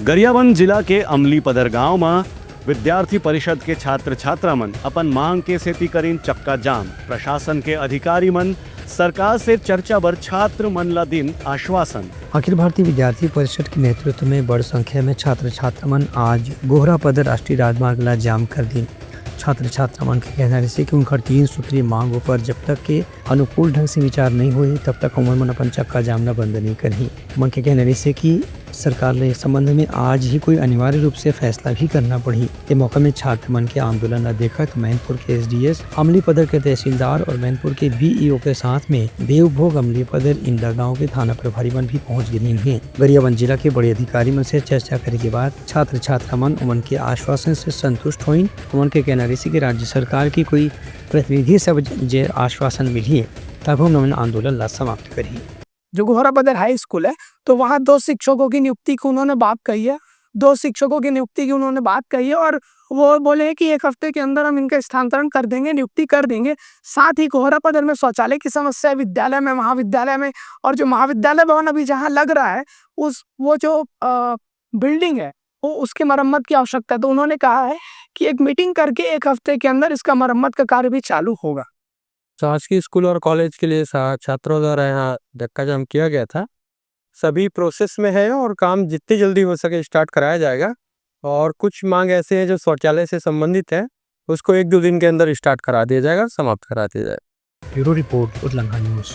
गरियाबंद जिला के अमलीपदर गांव में विद्यार्थी परिषद के छात्र छात्रा मन अपन मांग के सेती करीन चक्का जाम। प्रशासन के अधिकारी मन सरकार से चर्चा बर छात्र मन ला दिन आश्वासन। अखिल भारतीय विद्यार्थी परिषद के नेतृत्व में बड़ संख्या में छात्र छात्रा मन आज गोहरापदर राष्ट्रीय राजमार्ग ला जाम कर दी। छात्र छात्रा मन के कहना है कि उनका 3 सूत्रीय मांगों पर जब तक के अनुकूल ढंग से विचार नहीं हुई तब तक उमन अपन चक्का जामना बंद नहीं करी। मन के कहना है कि सरकार ने इस संबंध में आज ही कोई अनिवार्य रूप से फैसला भी करना पड़ी। ये मौका में छात्र मन के आंदोलन न देखत मैनपुर के एसडीएस, अमलीपदर के तहसीलदार और मैनपुर के बीईओ के साथ में देवभोग, अमलीपदर, इंदा गाँव के थाना प्रभारी मन भी पहुँच गए हैं। गरियाबंद जिला के बड़े अधिकारी मन से चर्चा करे के बाद छात्र छात्रा मन उमन के आश्वासन से संतुष्ट हुई। उमन के कहना है कि राज्य सरकार की कोई प्रतिनिधि से जे आश्वासन मिली तब हम आंदोलन ला समाप्त करी। जो गोहरापदर हाई स्कूल है तो वहाँ 2 शिक्षकों की नियुक्ति की उन्होंने बात कही है। 2 शिक्षकों की नियुक्ति की उन्होंने बात कही है और वो बोले हैं कि 1 हफ्ते के अंदर हम इनका स्थानांतरण कर देंगे, नियुक्ति कर देंगे। साथ ही गोहरापदर में शौचालय की समस्या है, विद्यालय में, महाविद्यालय में, और जो महाविद्यालय भवन अभी जहाँ लग रहा है वो जो बिल्डिंग है वो उसकी मरम्मत की आवश्यकता है। तो उन्होंने कहा है कि एक मीटिंग करके 1 हफ्ते के अंदर इसका मरम्मत का कार्य भी चालू होगा। शासकीय स्कूल और कॉलेज के लिए छात्रों द्वारा यहाँ धक्का जाम किया गया था। सभी प्रोसेस में है और काम जितनी जल्दी हो सके स्टार्ट कराया जाएगा। और कुछ मांग ऐसे हैं जो शौचालय से संबंधित है, उसको 1-2 दिन के अंदर स्टार्ट करा दिया जाएगा, समाप्त करा दिया जाएगा। Bureau report, Udalangha news.